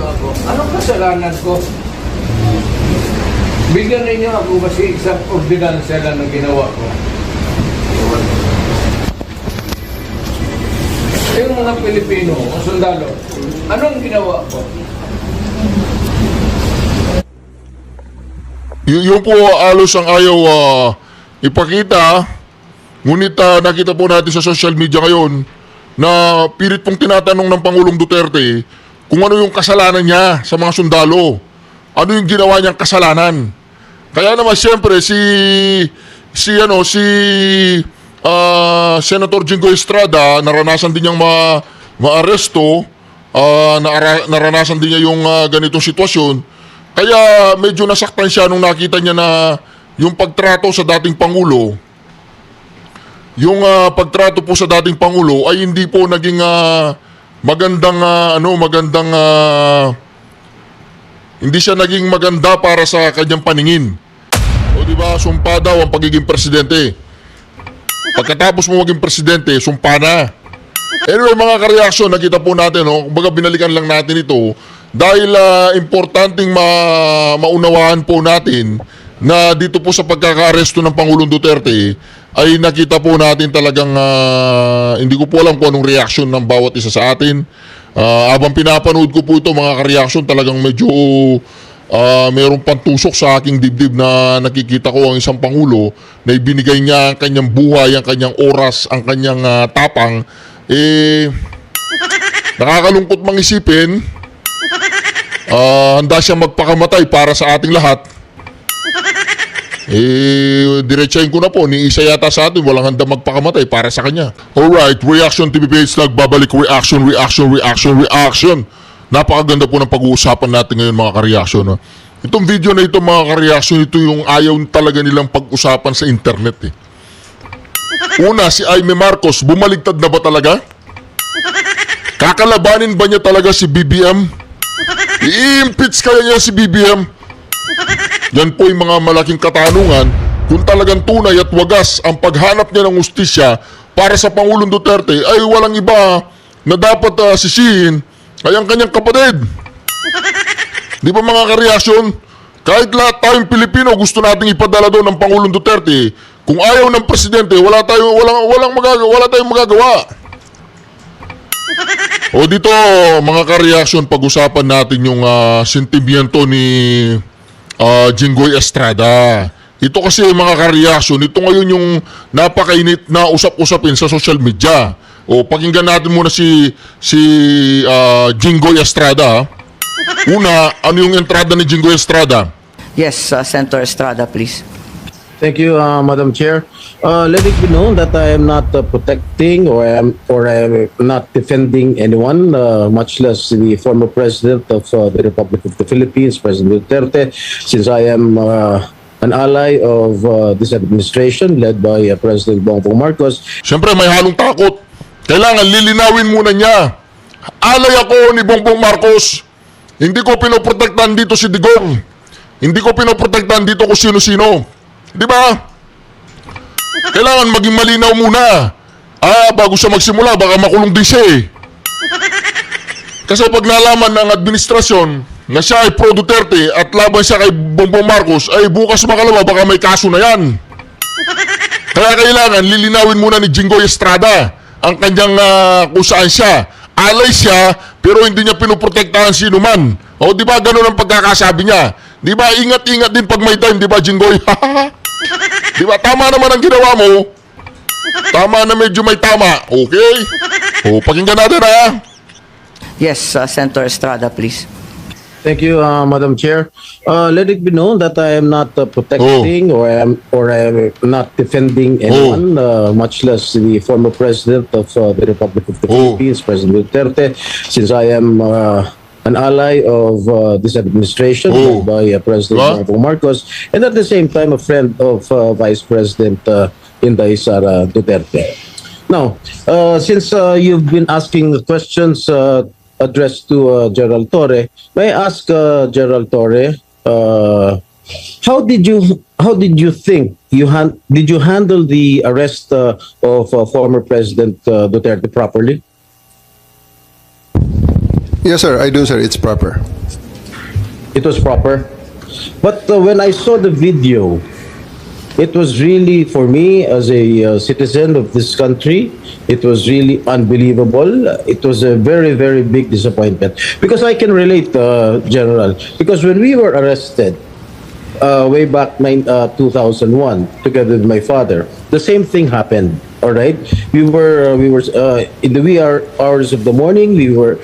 ako. Anong kasalanan ko? Bigyan ninyo ako kasi isang ordinansya lang na ginawa ko. Yung mga Pilipino o sundalo, anong ginawa ko? Yung po alos ang ayaw ipakita, ngunit nakita po natin sa social media ngayon na pilit pong tinatanong ng Pangulong Duterte kung ano yung kasalanan niya sa mga sundalo. Ano yung ginawa niyang kasalanan. Kaya naman siyempre si Senator Jingoy Estrada, naranasan din niyang maaresto, naranasan din niya yung ganitong sitwasyon. Kaya medyo nasaktan siya nung nakita niya na yung pagtrato sa dating Pangulo, pagtrato po sa dating Pangulo ay hindi po naging hindi siya naging maganda para sa kanyang paningin. O di ba, sumpa daw ang pagiging presidente. Pagkatapos mo maging presidente, sumpa na. Anyway, mga kareaksyon, nakita po natin, kumbaga binalikan lang natin ito dahil importanteng maunawaan po natin na dito po sa pagkaka-aresto ng Pangulong Duterte ay nakita po natin talagang hindi ko po alam kung anong reaksyon ng bawat isa sa atin. Habang pinapanood ko po ito, mga kareaksyon, talagang medyo mayroong pantusok sa aking dibdib na nakikita ko ang isang Pangulo na ibinigay niya ang kanyang buhay, ang kanyang oras, ang kanyang tapang. Nakakalungkot mang isipin, handa siya magpakamatay para sa ating lahat. Diretsahin ko na po, ni isa yata sa atin walang handa magpakamatay para sa kanya. Alright, Reaction TV page, nagbabalik reaction. Napakaganda po ng pag-uusapan natin ngayon, mga kareaksyon. Itong video na ito, mga kareaksyon, ito yung ayaw talaga nilang pag-usapan sa internet. Una, si Aimee Marcos, bumaligtad na ba talaga? Kakalabanin ba niya talaga si BBM? I-impeach kaya niya si BBM? Yan po yung mga malaking katanungan kung talagang tunay at wagas ang paghanap niya ng hustisya para sa Pangulong Duterte ay walang iba na dapat sisihin ay ang kanyang kapatid. Di ba, mga kareaksyon? Kahit lahat tayong Pilipino gusto nating ipadala doon ng Pangulong Duterte, kung ayaw ng presidente, wala tayong magagawa. O dito, mga kareaksyon, pag-usapan natin yung sentimiento ni Jingoy Estrada. Ito kasi, mga kareaksyon, ito ngayon yung napakainit na usap-usapin sa social media. O pakinggan natin muna si Jingoy Estrada. Una, ano yung entrada ni Jingoy Estrada? Yes, Senator Estrada, please. Thank you, Madam Chair. Let it be known that I am not protecting or I am not defending anyone, much less the former president of the Republic of the Philippines, President Duterte, since I am an ally of this administration led by President Bongbong Marcos. Siyempre, may halong takot. Kailangan lilinawin muna niya. Alay ako ni Bongbong Marcos. Hindi ko pinoprotektahan dito si Digong. Hindi ko pinoprotektahan dito kung sino-sino. Di ba? Kailangan maging malinaw muna. Bago siya magsimula, baka makulong din siya eh. Kasi pag nalaman ng administrasyon na siya ay pro Duterte at laban siya kay Bongbong Marcos, ay bukas makalawa, baka may kaso na yan. Kaya kailangan lilinawin muna ni Jingoy Estrada ang kanyang kung saan siya. Alay siya, pero hindi niya pinoprotektahan sino man. O di ba ganun ang pagkakasabi niya? Di ba ingat-ingat din pag may time, di ba Jingoy? Di ba tama naman ang ginawa mo? Tama na, medyo may tama. Okay? O pakinggan natin Yes, Senator Estrada, please. Thank you, Madam Chair. Let it be known that I am not protecting or I am not defending anyone, much less the former president of the Republic of the Philippines, President Duterte, since I am an ally of this administration led by President Bongbong Marcos, and at the same time a friend of Vice President Inday Sara Duterte. Now, since you've been asking questions addressed to Gerald Torre, may I ask Gerald Torre, how did you think did you handle the arrest of former President Duterte properly? Yes, sir. I do, sir. It's proper. It was proper. But when I saw the video, it was really, for me as a citizen of this country, it was really unbelievable. It was a very, very big disappointment. Because I can relate, General. Because when we were arrested, way back 2001, together with my father, the same thing happened. All right, we were in the wee hours of the morning. We were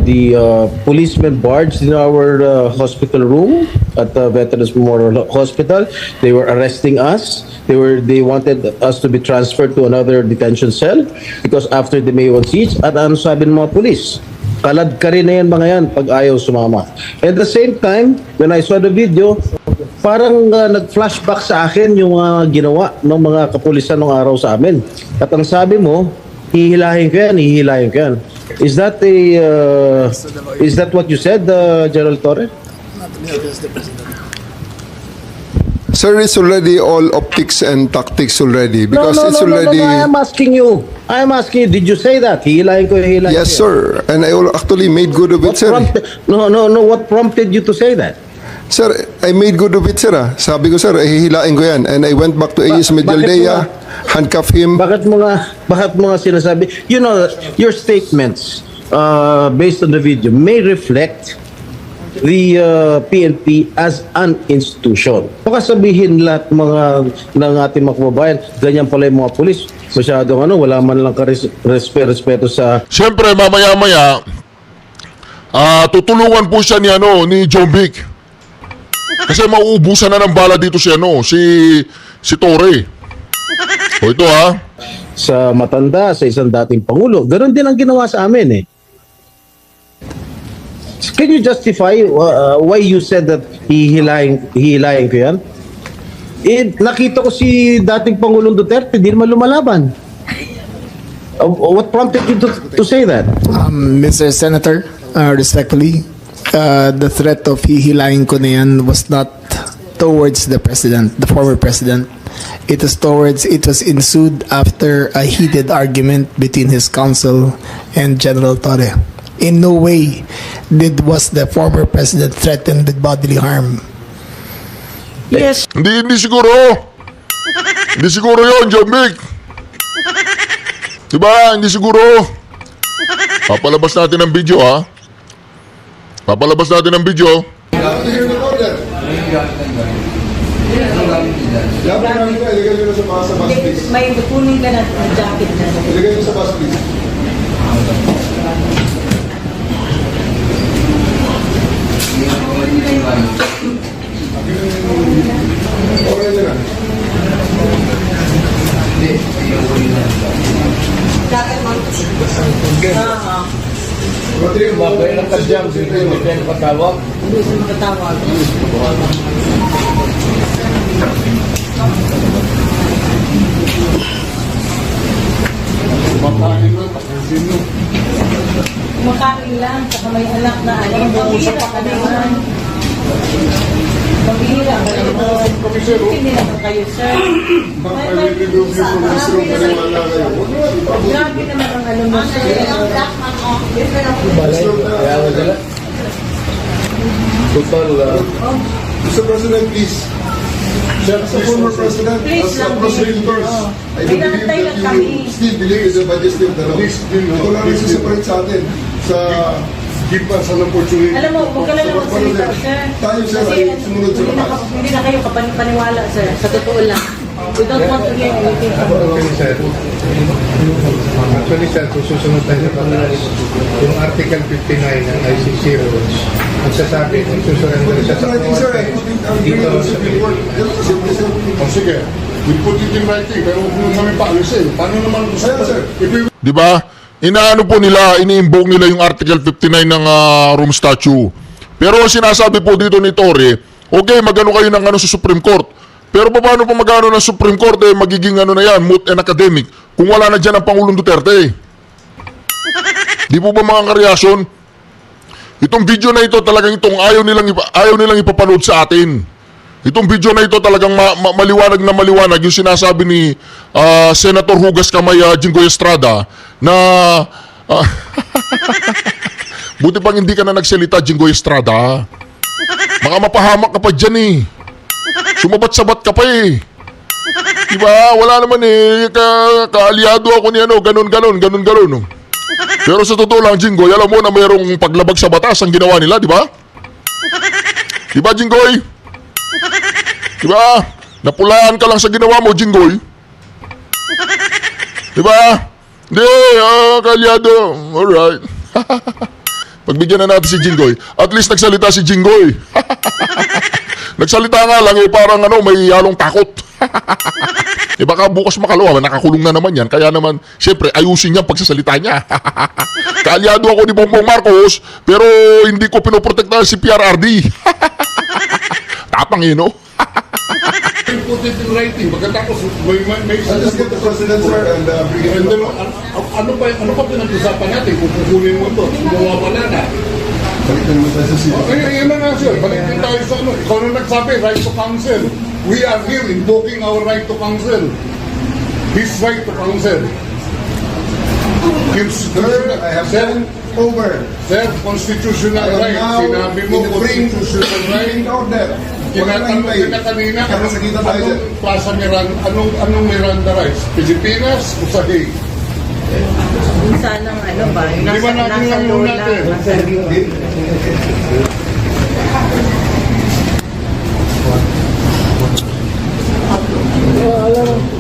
the policemen barged in our hospital room at the Veterans Memorial Hospital. They were arresting us. They wanted us to be transferred to another detention cell because after the May 1 siege, at ano sabi ng mga police? Kalad ka rin na yan mga yan pag ayaw sumama. At the same time, when I saw the video, parang nag-flashback sa akin yung ginawa ng mga kapulisan ng araw sa amin. At ang sabi mo, hihilahin ko yan, hihilahin ko yan. Is that what you said, General Torre? Sir, it's already all optics and tactics already because it's already. No, I am asking you. Did you say that? Hihilahin ko, hihilahin Yes, ko. sir. And I actually made good of it, sir. No. What prompted you to say that? Sir, I made good of it, sir. Sabi ko, sir, hihilain ko yan. And I went back to AS Medialdea, handcuff him. Bakit mga sinasabi? You know, your statements based on the video may reflect the PNP as an institution. Baka sabihin lahat ng ating mga kababayan, ganyan pala yung mga pulis. Masyadong wala man lang respeto sa... Siyempre, mamaya-maya, tutulungan po siya ni John Vic. Kasi mauubusan na ng bala dito si Torre. O ito sa matanda, sa isang dating Pangulo. Ganon din ang ginawa sa amin eh. Can you justify why you said that hihilahin ko yan? Nakita ko si dating Pangulong Duterte, di naman lumalaban. What prompted you to say that? Mr. Senator, respectfully, the threat of hihilahin ko na yan was not towards the president, the former president. It was ensued after a heated argument between his counsel and General Torre. In no way was the former president threatened with bodily harm. Yes. Hindi siguro. Hindi siguro yun, John Vic. Diba? Hindi siguro. Papalabas natin ang video, Papalabas natin ang video. May kunin ka na ng jacket na. Ilagay mo sa bus, please. Jacket mo. Bakit lang kadyang, hindi kayo patawag? Hindi siya makatawag. Kumakain lang, saka may anak na pambihira ka naman. Pambihira ka naman. Hindi naman kayo, sir. Grabe naman ang ano mo, sir. Total, Mr. President, please. Sir, the former president, Please as lang, prosecutors, I do believe Pinantay that lang kami. you still believe in the majesty of the law. Ito lang rin separate sa atin. Give us an opportunity. Alam mo, huwag ka lang naman salita, sir. Tayo, sir, Kasi ay sumunod sa batas. hindi na kayo kapaniwala, sir. Sa totoo lang. We don't want to hear anything from you. Actually, sir, kung susunod tayo sa batas, yung Article 59 ng ICC rules, nagsasabi kung susurrender siya sa Writing, sir, I korte, put it out dito in the sa Supreme Court. Ganun kasi, sir. O sige, we put it in writing, pero huwag mo kami paalisin. Paano naman Sir, sir. Di ba? Inaano po nila, ini-invoke nila yung Article 59 ng Rome Statute. Pero ang sinasabi po dito ni Torre, okay, magano kayo ng sa Supreme Court. Pero paano pa magano ng Supreme Court, magiging na yan, moot and academic, kung wala na dyan ang Pangulong Duterte. Di po ba mga kareasyon? Itong video na ito talagang ayaw nilang ipapanood sa atin. Itong video na ito talagang maliwanag na maliwanag yung sinasabi ni Senator Hugas Kamay Jinggoy Estrada na buti pang hindi ka na nagsalita, Jinggoy Estrada. Baka mapahamak ka pa dyan eh. Sumabat-sabat ka pa eh. Diba? Wala naman eh. Kaalyado ako ni ano, ganun. Oh. Pero sa totoo lang, Jinggoy, alam mo na mayroong paglabag sa batas ang ginawa nila, di ba? Di ba, Jinggoy? Di ba? Napulaan ka lang sa ginawa mo, Jinggoy. Di ba? Hindi, kaalyado. Alright. Pagbigyan na natin si Jinggoy. At least nagsalita si Jinggoy. Nagsalita nga lang eh, parang ano, may halong takot. Eh baka bukas makalawa, nakakulong na naman yan. Kaya naman, siyempre, ayusin niya ang pagsasalita niya. Kaalyado ako ni Bongbong Marcos, pero hindi ko pinoprotektahan si PRRD. Tapang eh, no? Put it in writing. Pagkatapos, may I'll just get the president, sir, and bring it And up. then, ano pa pinag-usapan natin kung kukunin mo ito? Wala na. Balikan mo tayo sa city. Yan na nga, sir. Balikin tayo sa ano. Ikaw na nagsabi, right to counsel. We are here invoking our right to counsel. His right to counsel. Sir, I have sent over. Sir, constitutional I am right. now Sinabi mo, in the constitutional right. order. Tinatanong kita kanina, Para sa kita tayo, sir. anong Plaza Miranda, anong Miranda rights? Pilipinas o sa Hague? Sana ano ba? Di ba natin lang yung natin?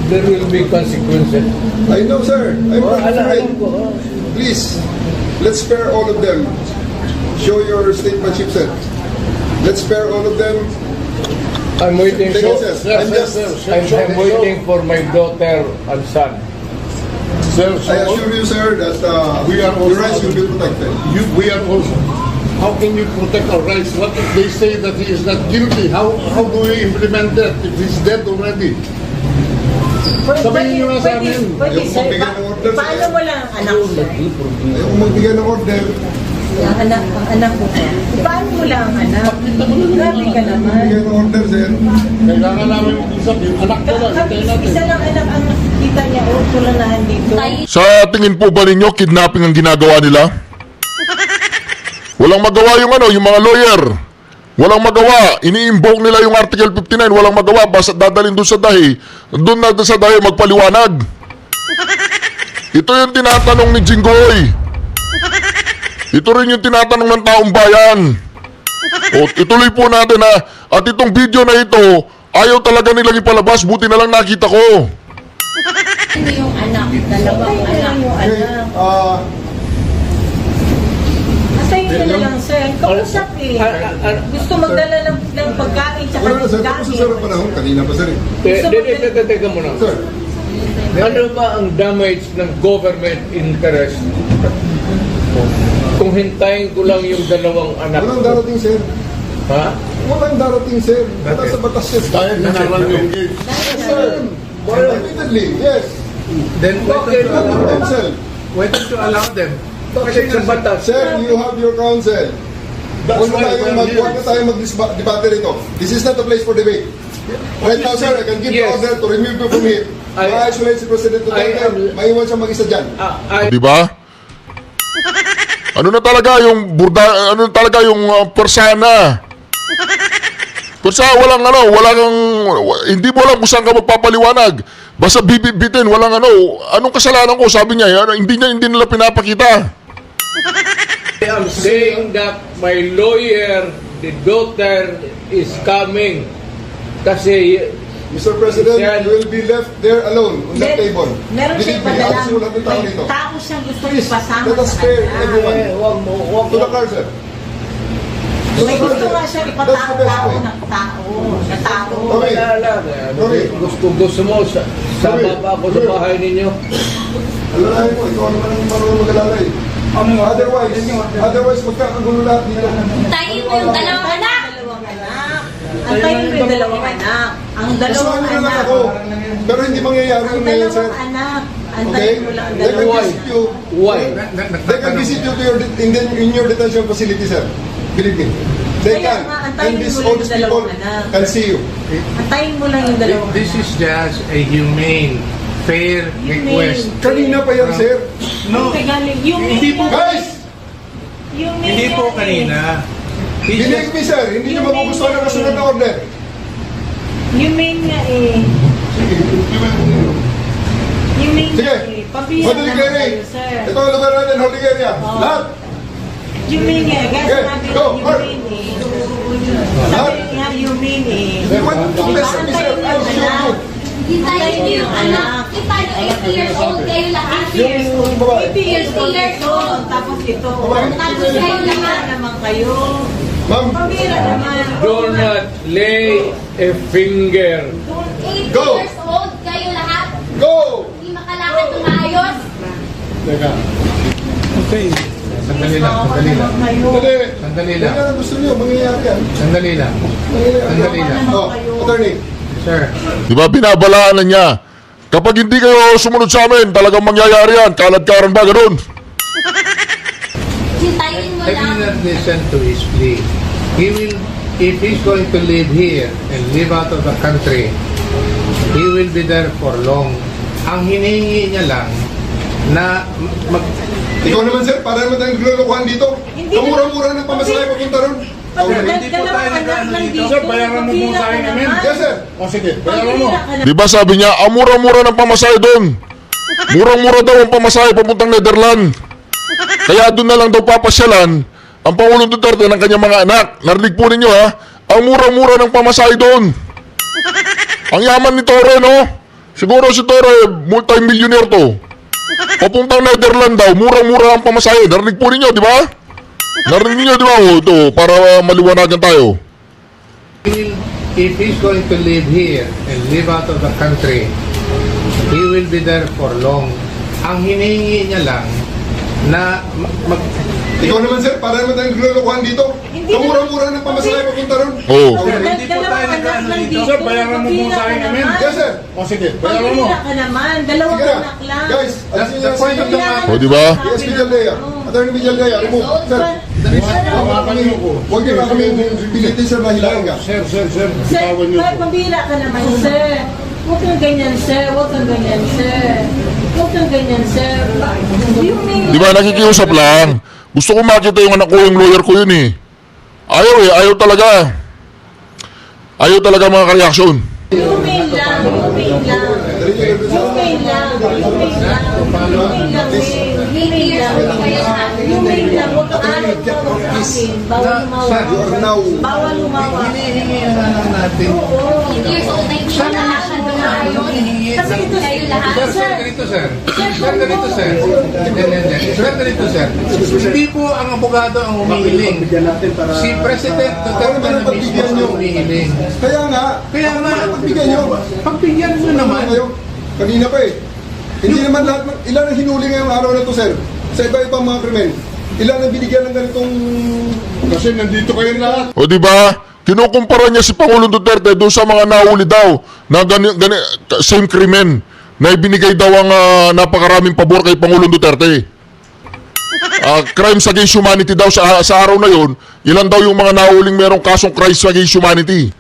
There will be consequences. I know, sir. I'm not afraid. Please, let's spare all of them. Show your statesmanship, sir. Let's spare all of them. I'm waiting Take it, sir. I'm waiting for my daughter and son. Sir, I assure you, sir, that We are your rights also- will be protected. we are also. How can you protect our rights? What if they say that he is not guilty? How do we implement that if he's dead already? Sabihin niyo nga sa amin. Pwede, Yung sir. magbigay ng order, sir. Paano mo lang ang anak mo? Ayaw magbigay ng order. Ang anak mo. Paano mo lang ang anak? Grabe ka naman. Magbigay ng order, sir. Kailangan namin mag-usap. Yung anak ko lang. Hintayin natin. Isa lang anak ang nakikita niya o tulanahan dito. Sa tingin po ba ninyo, kidnapping ang ginagawa nila? Walang magawa yung ano, yung mga lawyer. Walang magawa. Ini-invoke nila yung Article 59. Walang magawa. Basta dadalhin doon sa dahi. Doon na sa dahi magpaliwanag. Ito yung tinatanong ni Jinggoy. Ito rin yung tinatanong ng taong bayan. O, ituloy po natin ha. At itong video na ito, ayaw talaga nilang ipalabas. Buti na lang nakita ko. Hindi yung anak. Dalawang anak. Yung Okay, anak. Asayin niyo na lang, sir. Kausap eh. Gusto magdala ng pagkain tsaka wala na, sir. ng Tapos gamit. sa sir ang panahon. Kanina pa, sir. Teka muna. Sir, Ano ba ang damage ng government interest? Kung hintayin ko lang yung dalawang anak walang ko. darating, sir. Ha? Walang darating, sir. Wala sa batas, sir. Dahil nanarang yung gate. Yes, sir. Admittedly, yes. Then bakit? Counsel. Why don't you allow them? Bakit sa batas? Sir, you have your counsel. Huwag na tayo mag-debate rito. This is not the place for debate. Right now, sir, I can give the Yes. order to remove you from here. Ma-isolate si President Duterte. Maiwan siya mag-isa dyan. Di ba? Ano na talaga yung ano na talaga yung persona? Persona, hindi mo alam kung saan ka magpapaliwanag. Basta bibitin, walang anong kasalanan ko, sabi niya, hindi nila pinapakita. I'm saying that my lawyer, the daughter, is coming. Kasi Mr. President, Yan. you will be left there alone on that table. Meron siyang Believe me, padalang. ayos mo lahat ng tao May dito. tao siyang gusto Please, ipasama let us sa spare kanya. everyone. wag To the car, sir. To May the car, gusto sir. nga siya That's the best ipatao way. ng tao. Na tao. Okay. Okay. gusto mo, sama pa ako sa bahay ninyo. Alalahin mo, ikaw naman ang marunong mag-alalay. Otherwise, magkakagulo lahat dito. Antayin mo yung dalawang anak. Antayin mo yung dalawang anak. Ang dalawang Kasama nyo lang anak. ako. Pero hindi mangyayari Ang yun ngayon, sir. dalawang anak. Okay? Antayin mo lang ang They can dalawang visit you. Why? They can visit you to in your detention facility, sir. Believe me. They Kaya can. nga, antayin And mo all lang these yung people dalawang anak. can see you. Antayin mo lang yung dalawang This is just a humane, fair request. Kanina pa yan, sir. No, Yung Hindi po. Guys! Yung hindi po kanina. Believe me, sir, hindi nyo magugustuhan ang kasunod na order. You mean nga eh. You mean Sige, nga eh. Pabira holding naman area. kayo, sir. Ito ang lugar natin, holding area. Lahat. You mean nga, guys, Okay, sabi go, you Mark. mean eh. Sabi nga, you mean eh. They want to listen, Antayin sir. niyo I'll show you. anak. Hintayin niyo yung anak. Paano 80 years old kayo lahat? 80 years old. Babae. 80 years old ito. Tapos ito. Babae. Tapos kayo lahat naman kayo. Ma'am, Pabira naman. Do not lay a finger. 80 Go. years old kayo lahat. go! Hindi makalakad ng maayos. Teka. Sandali lang, sandali lang. Dali. Sandali Yan lang. ang gusto nyo, mangyayari yan. Sandali lang. Sandali lang. Oh, attorney. Sir, Di ba binabalaan na niya? Kapag hindi kayo sumunod sa amin, talagang mangyayari yan. Kalad-karan ba, ganun? Hintayin mo I will lang. not listen to his plea. He will, if he's going to live here and live out of the country, he will be there for long. Ang hinihingi niya lang na Ikaw naman, sir, para naman tayong naglulukuhan dito. Hindi Kamura-mura ng pamasahe papunta ron. Dalawang anak lang dito. Sir, bayaran mo muna sa akin namin. Yes, sir. O sige, bayaran mo. Di ba sabi niya, mura-mura ng pamasahe doon. Murang-mura daw ang pamasahe papuntang Netherlands. Kaya doon na lang daw papasyalan ang Pangulong Duterte ng kanyang mga anak. Narinig po ninyo ha, ang mura-mura ng pamasahe doon. Ang yaman ni Torre, no? Siguro si Torre, multi-millionaire to. Papuntang Netherlands daw, murang-mura ang pamasahe. Narinig po ninyo, di ba? Narinig ninyo, di ba? O, ito, para maliwanagan tayo. if he's going to live here and live out of the country, he will be there for long. Ang hinihingi niya lang na Ikaw naman, sir, para naman tayong naglulukuhan dito. Kamura-mura ng pamasahe papunta ron. Oo. Dalawang anak lang dito. Sir, bayaran mo muna sa akin namin. Yes, sir. O sige, bayaran mo. Pabira ka naman. Dalawang Sige na. anak lang. Guys, That's the point of the matter. O, di ba? Yes, Villaldea. Attorney Villaldea, remove. Sir, huwag niyo na kami pilitin, sir, na hilahin ka. Sir, Sir, bitawan niyo po. pabira ka naman, sir. Huwag kang ganyan, sir. Huwag kang ganyan, sir. Huwag kang ganyan, sir. You mean... Di ba, nakikiusap lang. Gusto ko makita yung anak ko, yung lawyer ko yun eh. Ayaw eh, ayaw talaga. Ayaw talaga mga ka-reaction. You mean lang. You mean lang. You mean lang. You mean lang. You mean lang, eh. You mean lang. You mean lang. Huwag kang araw mo sa akin. Bawal lumawa. You are now... Bawal lumawa. hinihingi na lang natin. 80 years old na hindi makalakad ng maayos. Kasi ito Kayo lahat. Sir, ganito sir. Sir, ganito sir. Hindi. Sir, ganito sir. Hindi po ang abogado ang humihiling. Si President Duterte na mismo ang humihiling. Kaya nga, Kaya nga, pagbigyan nyo. pagbigyan mo naman. Kayo, kanina pa eh. Hindi naman lahat, ilan ang hinuli ngayong araw na to, sir? Sa iba-ibang mga krimen. Ilan ang binigyan ng ganitong... Kasi nandito kayo lahat. O di ba? Kinukumpara niya si Pangulong Duterte doon sa mga nahuli daw na same krimen na ibinigay daw ang napakaraming pabor kay Pangulong Duterte. Crimes against humanity daw sa araw na yon. Ilan daw yung mga nahuling merong kasong crimes against humanity.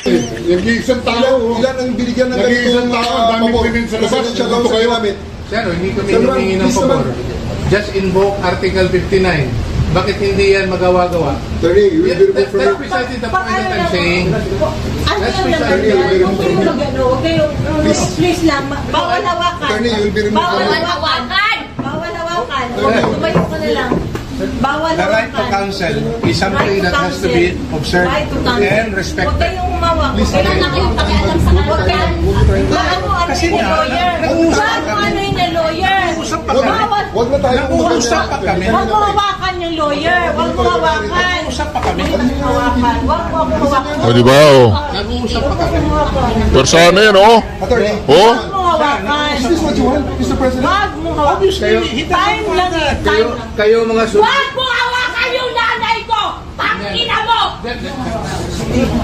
Nag-iisang tao. Ilan ang binigyan ng Nag-iisang ganitong tao, ang daming pabor? krimen sa labas. Siya daw sa ginamit. Sir, hindi kami Sir, humingi ng please pabor. naman. Just invoke Article 59. Bakit hindi yan magawa-gawa? Attorney, you will be removed from That's your... precisely the point that I'm saying. Ano Let's yung be naman sorry. yan? Huwag kayong mag-ano. Huwag kayong... Please lang. Bawal hawakan. Attorney, you will be removed Bawal from your... hawakan. Bawal hawakan. Tumayo ka na lang. Bawal The right to hawakan. counsel is something Right to that has to be counsel. observed Right to counsel. and Huwag respected. kayong umawak. Wala na kayong pakialam sa kalagayan. Ano Kasi yung nga, lawyer? nag-uusap Ano kami. ano yung lawyer? Nag-uusap pa kami. Bawal. Huwag na tayo Nag-uusap pa kami. Huwag mo hawakan yung lawyer. Huwag mo hawakan. Nag-uusap pa kami. Huwag mo hawakan. Huwag mo ako hawakan. O di ba? O. Nag-uusap pa kami. Pero sana yan, o. Attorney, O? Huwag mo hawakan. is this what you want, Mr. President? Huwag mo hawakan. Time lang eh. Time lang. Kayo mga Huwag mo hawakan yung nanay ko! Tangina mo!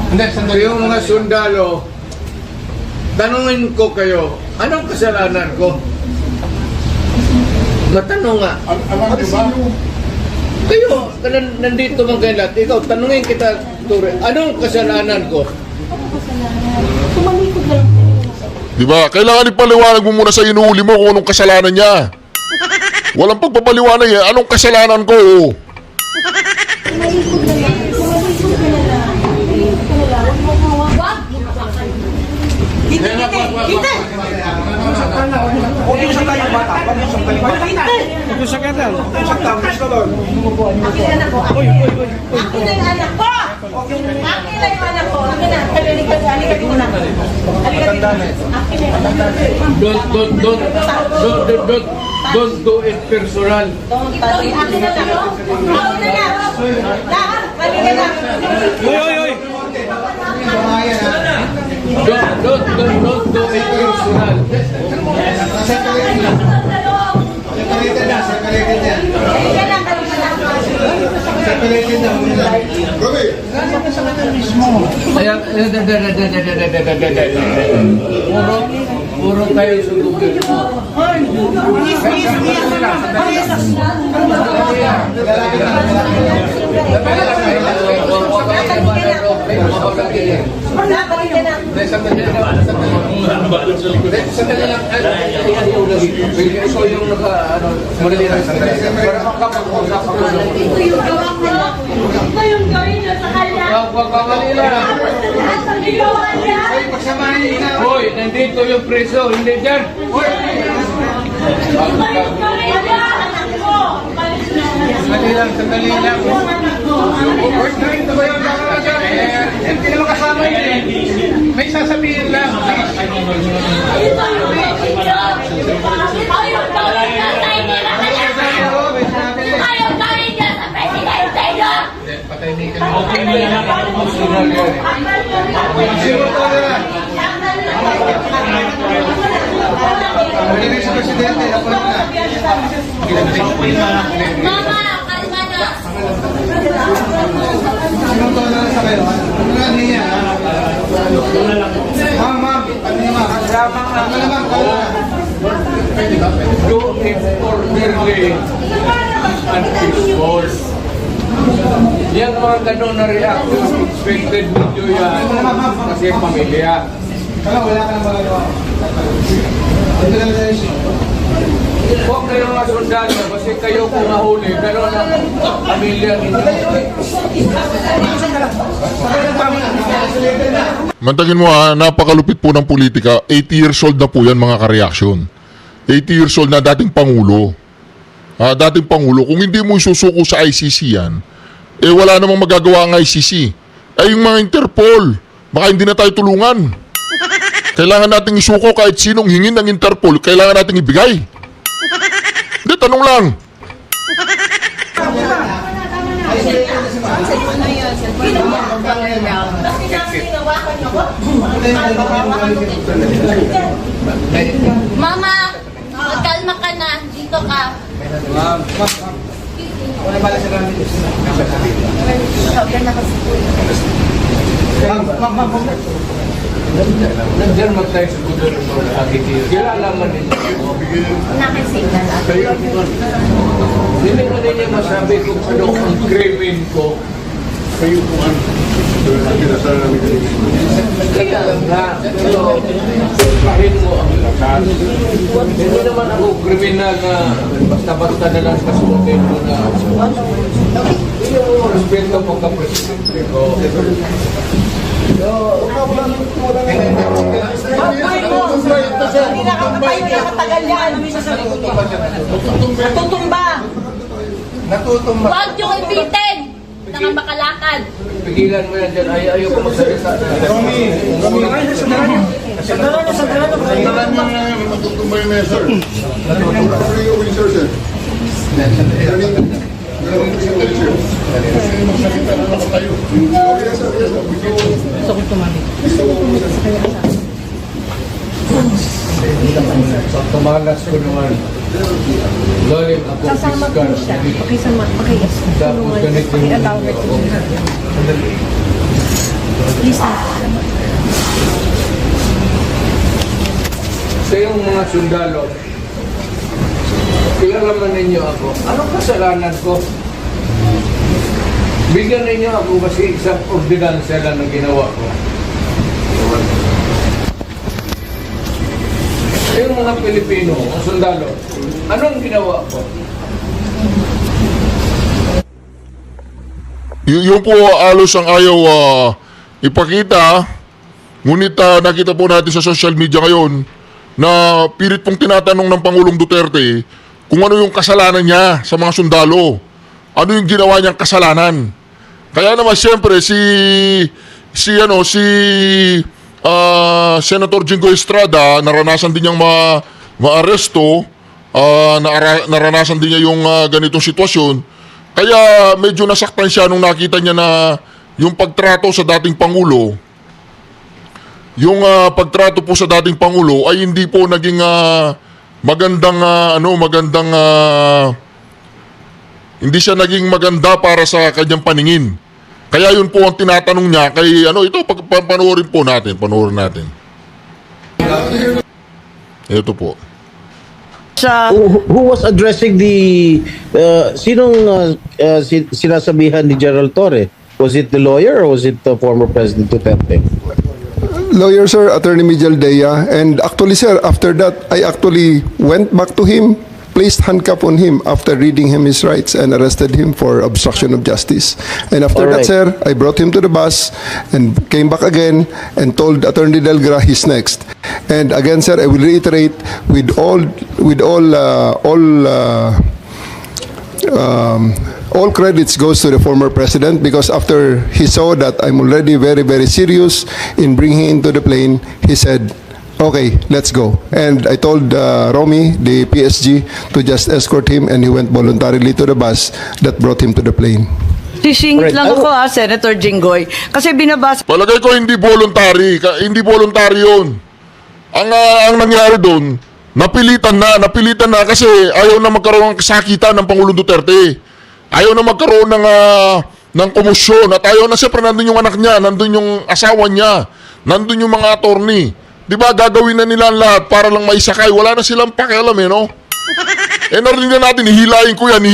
Hindi, sandali. Yung mga sundalo, tanungin ko kayo, anong kasalanan ko? Matanong nga. Alam niyo ba? Kayo, nandito man kayo lahat. Ikaw, tanungin kita, Ture, anong kasalanan ko? Tumalikod lang. Di ba? Kailangan ipaliwanag mo muna sa inuuli mo kung anong kasalanan niya. Walang pagpapaliwanag eh. Anong kasalanan ko? Tumalikod Don't do it personal. Don't do it personal. Romy, Puro tayo sa gobyerno. So yung madali lang sandali. Pero makapag-usap ako. Ito yung gawa ko. Ito yung gawin nyo sa kanya. Pagkamali lang. At ang ginawa niya. Hoy, nandito yung preso, hindi dyan. Hoy! Ito yung gawin niya. Anak ko. Sandali lang, sandali lang. Yung anak ko. First time na ba yung hindi naman kasama yun eh. May sasabihin lang. Ito yung gawin niya. Ayaw gawin niya sa inyo na kanya. Ayaw gawin niya sa presidente niyo. Okay na yan. Sino to na? Pwede rin sa presidente. Mama, kalma na. Sino to na sa kayo? Ano na niya? Ma'am. Ano naman? Ano naman? Do it orderly and peaceful. Yan mga ganun na reaction, expected video yan. Kasi pamilya. Wala ka nang magagawa. Ito lang na issue. Huwag kayo mga sundalo, kasi kayo kung nahuli, pero na pamilya ninyo. Mantagin mo ha, napakalupit po ng politika. 80 years old na po yan mga ka-reaction. 80 years old na dating Pangulo. Dating Pangulo, kung hindi mo isusuko sa ICC yan, eh wala namang magagawa ang ICC. Ay yung mga Interpol, baka hindi na tayo tulungan. Kailangan nating isuko kahit sinong hingin ng Interpol, kailangan nating ibigay. Hindi, tanong lang. Mama, magkalma ka na. Dito ka. Wala bala sa namin. Nandiyan magtayo sa gobyerno ng Akitiri. Kilala man ninyo. Nakisignal ako. Hindi ko din niya masabi kung ano ang krimen ko. Kayo po ano? Pinasara namin kanina. Kaya lang na, pero pahin mo ang lakas. Hindi naman ako kriminal na basta-basta na lang kasuotin mo na. Hindi mo respeto pagka-presidente ko. Hindi nakakatayo na matagal yan. Natutumba. Huwag yung ipitin. Nakabakalakad. Pigilan mo yan dyan. Ayaw ko magsalita. Sandalan nyo na yan, matutumbay na yan, sir. Free of resources. Magsalita na naman tayo. Yes, sir. Gusto ko tumalik. Sa tumalas ko naman. Galing ako fiskal. Tapos ganito yung sa yung mga sundalo, kilala man ninyo ako. Anong kasalanan ko? Bigyan ninyo ako kasi isang ordinansya lang na ginawa ko. Sa yung mga Pilipino, mga sundalo, anong ginawa ko? Yung po alos ang ayaw ipakita. Ngunit nakita po natin sa social media ngayon na pilit pong tinatanong ng Pangulong Duterte kung ano yung kasalanan niya sa mga sundalo. Ano yung ginawa niyang kasalanan. Kaya naman siyempre si Senator Jingo Estrada, naranasan din niyang maaresto, naranasan din niya yung ganitong sitwasyon. Kaya medyo nasaktan siya nung nakita niya na yung pagtrato sa dating Pangulo, pagtrato po sa dating Pangulo ay hindi po naging hindi siya naging maganda para sa kanyang paningin. Kaya yun po ang tinatanong niya kay panoorin natin. Ito po. Who was addressing sinasabihan ni General Torre? Was it the lawyer or was it the former President Duterte? Lawyer, sir, Attorney Mijal Dea. And actually, sir, after that, I actually went back to him, placed handcuff on him after reading him his rights and arrested him for obstruction of justice. And after All that, right. sir, I brought him to the bus and came back again and told Attorney Delgra he's next. And again, sir, I will reiterate all credits goes to the former president because after he saw that I'm already very, very serious in bringing him into the plane, he said, okay, let's go. And I told Romy, the PSG, to just escort him, and he went voluntarily to the bus that brought him to the plane. Sisingit lang ako Senator Jinggoy. Kasi binabasa Palagay ko hindi voluntary. Hindi voluntary yun. Ang nangyari doon, napilitan na kasi ayaw na magkaroon ng kasakitan ng Pangulong Duterte. Ayaw na magkaroon ng komosyon. At ayaw na siyempre nandun yung anak niya, nandun yung asawa niya, nandun yung mga attorney. Di ba gagawin na nila ang lahat para lang maisakay. Wala na silang pakialam no? Narinig na natin, hihilahin ko yan.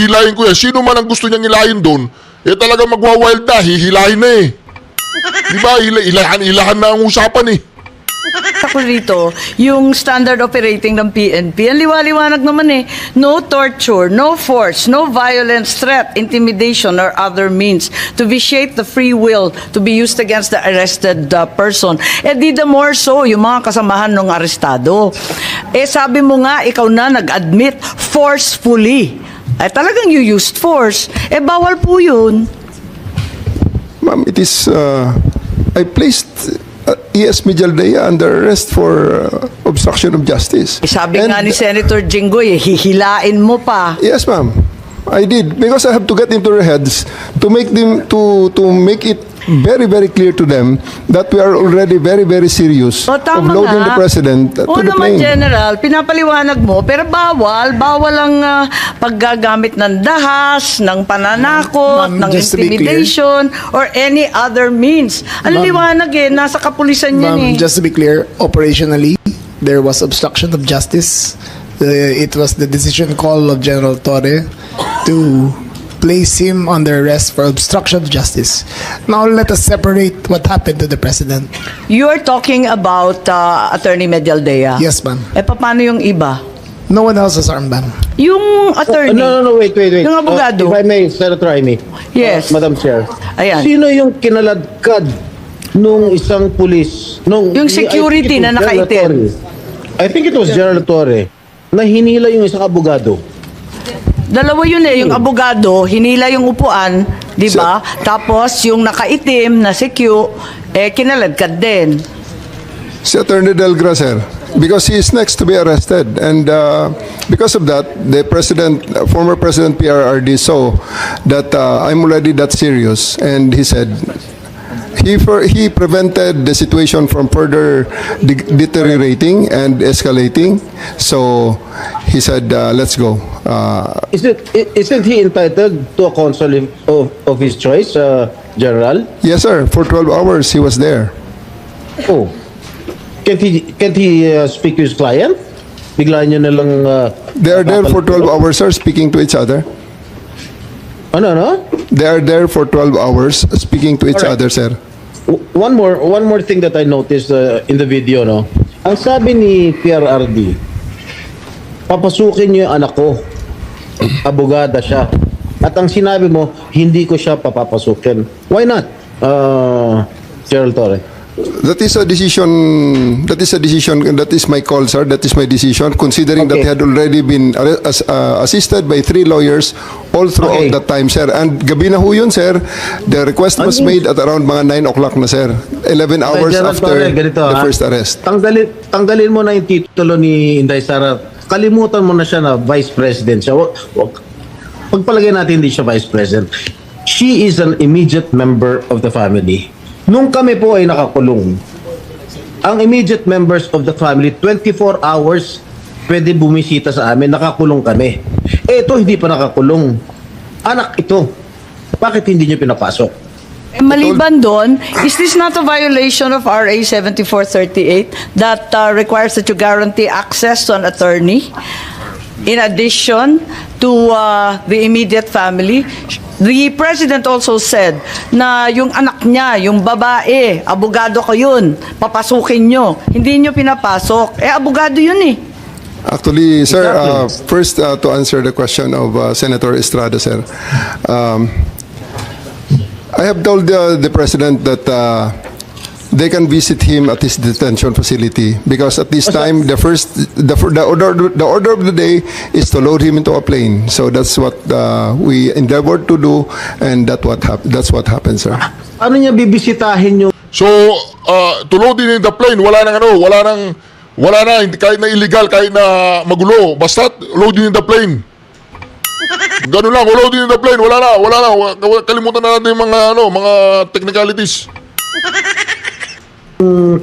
Sino man ang gusto niyang hilahin doon, talaga magwa-wild na, hihilahin na Di ba? Ilahan na ang usapan ako rito, yung standard operating ng PNP, ang liwaliwanag naman no torture, no force, no violence, threat, intimidation, or other means to vitiate the free will to be used against the arrested person. Di the more so, yung mga kasamahan ng arestado. Sabi mo nga, ikaw na nag-admit forcefully. Talagang you used force. Bawal po yun. Ma'am, it is, I placed E.S. Mijal Dea under arrest for obstruction of justice. Sabi And- nga ni Senator Jinggoy, hihilain mo pa. Yes, ma'am. I did because I have to get into their heads to make them to make it very, very clear to them that we are already very, very serious of Tama loading nga. the president to Oo the naman, plane. General, pinapaliwanag mo, pero bawal ang paggagamit ng dahas, ng pananakot, Ma'am, ng just to be clear. intimidation, or any other means. Ang liwanag nasa kapulisan yan Ma'am, just to be clear, operationally, there was obstruction of justice. It was the decision call of General Torre to place him under arrest for obstruction of justice. Now let us separate what happened to the president. You're talking about Attorney Medialdea. Yes, ma'am. Paano yung iba? No one else has armband. Yung attorney. No, wait. Yung abogado. If I may, Senator Amy. Yes. Madam Chair. Ayan. Sino yung kinaladkad nung isang pulis? Yung security na nakaitim. I think it was General Torre na hinila yung isang abogado. Dalawa yun yung abogado, hinila yung upuan, di ba? Tapos yung nakaitim na si Q, kinaladkad din. Si Attorney Delgra, sir, because he is next to be arrested, and because of that, the former president PRRD saw that I'm already that serious, and he said he prevented the situation from further deteriorating and escalating. So he said, "Let's go." Isn't he entitled to a counsel of his choice, General? Yes, sir. For 12 hours, he was there. Oh. Can't he speak to his client? Bigla niyo na lang... They are there for 12 hours, sir, speaking to each other. Ano? They are there for 12 hours, speaking to each Alright. other, sir. One more thing that I noticed in the video, no? Ang sabi ni PRRD, papasukin niyo yung anak ko. Abogada siya. At ang sinabi mo, hindi ko siya papapasukin. Why not? Gerald Torre. That is a decision. That is my call, sir. That is my decision. Considering that Okay. he had already been assisted by 3 lawyers all throughout Okay. that time, sir. And gabi na ho yun, sir. The request was made at around mga 9 o'clock na, sir. 11 hours Gerald after Torre, ganito, the ha? first arrest. Tanggalin mo na yung titulo ni Inday Sara. Kalimutan mo na siya na Vice President siya. Pagpalagay natin hindi siya Vice President. She is an immediate member of the family. Nung kami po ay nakakulong, ang immediate members of the family, 24 hours pwede bumisita sa amin, nakakulong kami. Ito hindi pa nakakulong. Anak ito. Bakit hindi niyo pinapasok? Maliban doon, is this not a violation of RA 7438 that requires that you guarantee access to an attorney? In addition to the immediate family, the President also said na yung anak niya, yung babae, abogado ko yun, papasukin nyo. Hindi nyo pinapasok. Abogado yun eh. Actually, sir, first to answer the question of Senator Estrada, sir. I have told the President that they can visit him at his detention facility because at this time the order of the day is to load him into a plane. So that's what we endeavored to do, and that's what happened, sir. Ano niya bibisitahin yung So, to load in the plane, wala na, hindi, kahit na illegal, kahit na magulo, basta loading in the plane. Ganun lang, loading in the plane, wala na, kalimutan na natin yung mga technicalities.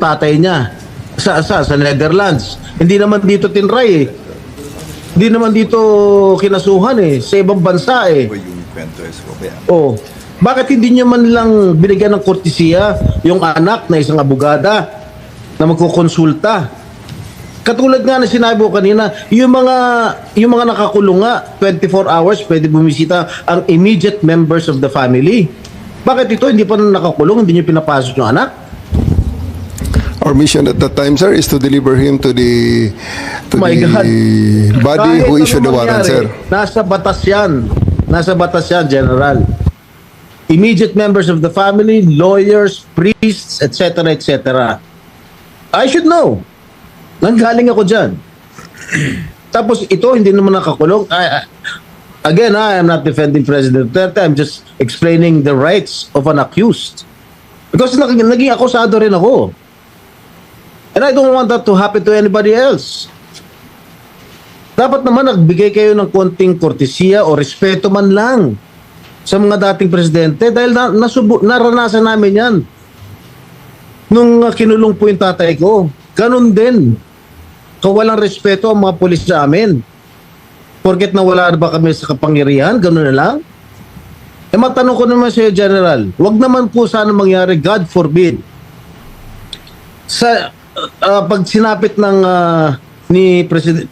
tatay niya sa Netherlands? Hindi naman dito tinray eh. Hindi naman dito kinasuhan eh. Sa ibang bansa eh. Oh, bakit hindi niyo man lang binigyan ng kortesiya yung anak na isang abogada na magkukonsulta? Katulad nga na sinabi ko kanina, yung mga nakakulong nga, 24 hours pwede bumisita ang immediate members of the family. Bakit ito hindi pa nakakulong, hindi niyo pinapasok yung anak? Our mission at that time, sir, is to deliver him to the My God. body Kahit who ano issued the warrant, mangyari, sir. Nasa batas yan. Nasa batas yan, General. Immediate members of the family, lawyers, priests, etc., etc. I should know. Nanggaling ako dyan. Tapos ito, hindi naman nakakulong. Again, I am not defending President Duterte. I'm just explaining the rights of an accused. Because naging akusado rin ako. And I don't want that to happen to anybody else. Dapat naman nagbigay kayo ng konting kortesiya o respeto man lang sa mga dating presidente dahil naranasan namin yan. Nung kinulong po yung tatay ko, ganun din. Kawalang respeto ang mga pulis sa amin. Porket nawala ba kami sa kapangyarihan, ganun na lang. Matanong ko naman sa'yo, General, wag naman po sana mangyari, God forbid, sa pag sinapit ng ni President,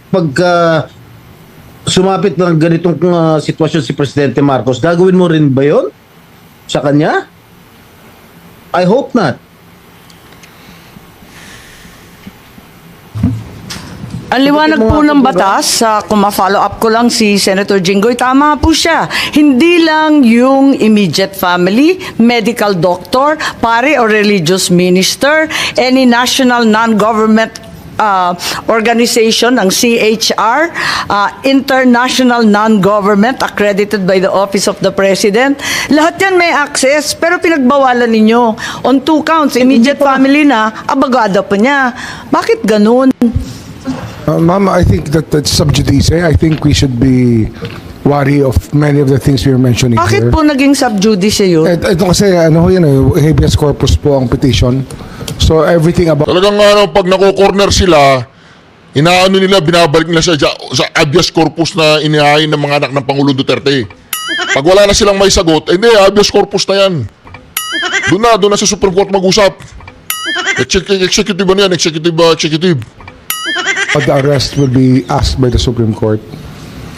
sumapit ng ganitong sitwasyon si Presidente Marcos, gagawin mo rin ba yun sa kanya? I hope not. Ang liwanag po ng batas, kung ma-follow up ko lang si Senator Jinggoy, tama po siya. Hindi lang yung immediate family, medical doctor, pare or religious minister, any national non-government organization, ng CHR, international non-government accredited by the Office of the President. Lahat yan may access, pero pinagbawalan ninyo. On 2 counts, immediate family na, abogado pa niya. Bakit ganun? Ma'am, I think that's sub judice. I think we should be wary of many of the things we were mentioning Bakit here. po naging sub judice yun? Ito kasi, habeas corpus po ang petition. So everything about... Talagang pag nako-corner sila, binabalik nila sa habeas corpus na inihain ng mga anak ng Pangulong Duterte. Pag wala na silang may sagot, hindi, habeas corpus na yan. Doon na sa Supreme Court mag-usap. Executive ano yan? Executive. the arrest will be asked by the Supreme Court.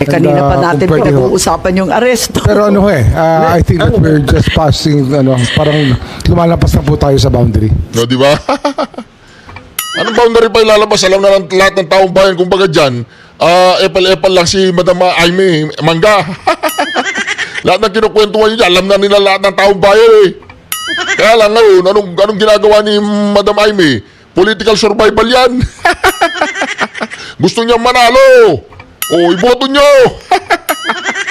Kanina pa natin kung pwede ho. pinag-uusapan yung aresto. Pero I think that we're just passing, parang lumalabas na po tayo sa boundary. No, di ba? Anong boundary pa ilalabas? Alam na lahat ng taong bayan, kumbaga dyan, epal-epal lang si Madam Aimee Mangga. Lahat ng kinukwentuhan niyo, alam na nila lahat ng taong bayan eh. Kaya lang ngayon, anong ginagawa ni Madam Aimee? Political survival yan. Gusto niya manalo. O, iboto niyo.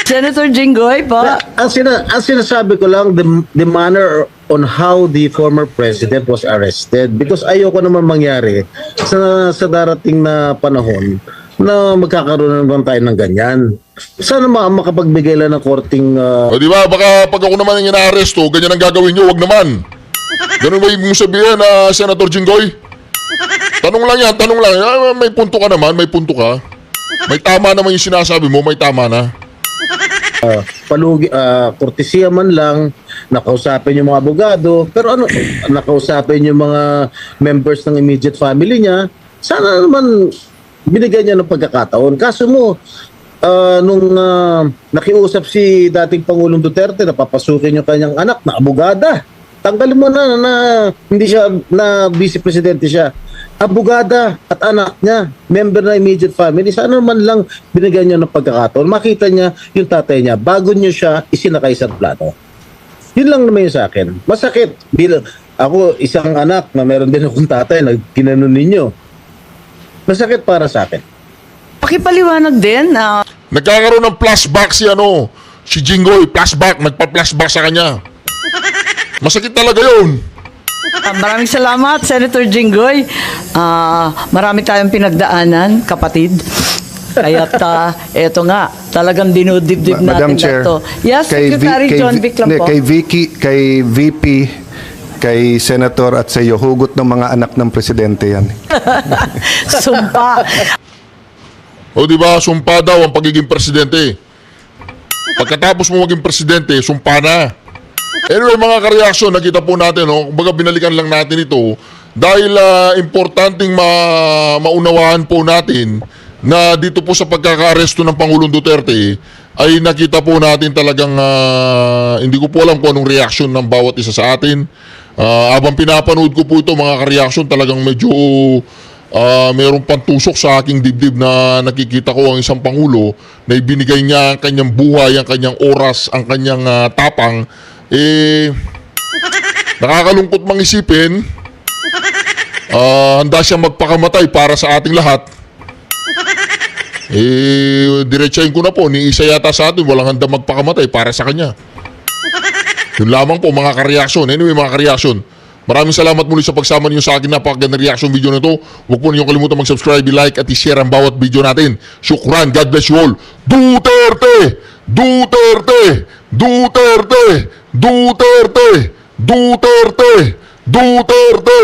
Senator Jinggoy pa. Ang sinasabi ko lang, the manner on how the former president was arrested, because ayoko naman mangyari sa darating na panahon na magkakaroon naman tayo ng ganyan. Sana makapagbigay lang ng korting... O di ba, baka pag ako naman yung inaaresto, ganyan ang gagawin nyo, wag naman. Ganun ba ibig mong sabihin, Senator Jinggoy? Tanong lang yan, tanong lang. May punto ka naman, may punto ka. May tama naman yung sinasabi mo, may tama na. Kortesiya man lang, nakausapin yung mga abogado, pero nakausapin yung mga members ng immediate family niya, sana naman binigyan niya ng pagkakataon. Kaso mo, nung nakiusap si dating Pangulong Duterte na papasukin yung kanyang anak na abogada, tanggalin mo na hindi siya, na vice presidente siya. Abogada at anak niya, member na immediate family, sana naman lang binigyan niya ng pagkakataon. Makita niya yung tatay niya bago niyo siya isinakay sa plano. Yun lang naman yung sa akin. Masakit. Bilang ako, isang anak na meron din akong tatay na ginanon ninyo. Masakit para sa akin. Pakipaliwanag din. Nagkakaroon ng flashback si Jinggoy, flashback, nagpa-flashback sa kanya. Masakit talaga yun. Maraming salamat, Senator Jinggoy. Marami tayong pinagdaanan, kapatid. Kaya't eto nga, talagang dinudibdib natin Madam Chair, ito. Yes, Secretary John Vic lang po. Kay VP, kay Senator at sa iyo, hugot ng mga anak ng presidente yan. Sumpa. O di ba, sumpa daw ang pagiging presidente. Pagkatapos mo maging presidente, sumpa na. Anyway, mga kareaksyon, nakita po natin, kumbaga binalikan lang natin ito dahil importanteng maunawaan po natin na dito po sa pagkaka-aresto ng Pangulong Duterte ay nakita po natin talagang hindi ko po alam kung anong reaksyon ng bawat isa sa atin. Habang pinapanood ko po ito, mga kareaksyon, talagang medyo mayroong pantusok sa aking dibdib na nakikita ko ang isang Pangulo na ibinigay niya ang kanyang buhay, ang kanyang oras, ang kanyang tapang. Nakakalungkot mang isipin, handa siyang magpakamatay para sa ating lahat. Diretsahin ko na po, ni isa yata sa atin walang handa magpakamatay para sa kanya. Yun lamang po, mga kareaksyon. Anyway, mga kareaksyon, maraming salamat muli sa pagsama niyo sa akin napakagandang reaction video na ito. Huwag po niyo kalimutan mag-subscribe, like at i-share ang bawat video natin. Shukran, God bless you all. Duterte! Duterte! Duterte! Duterte! Duterte! Duterte!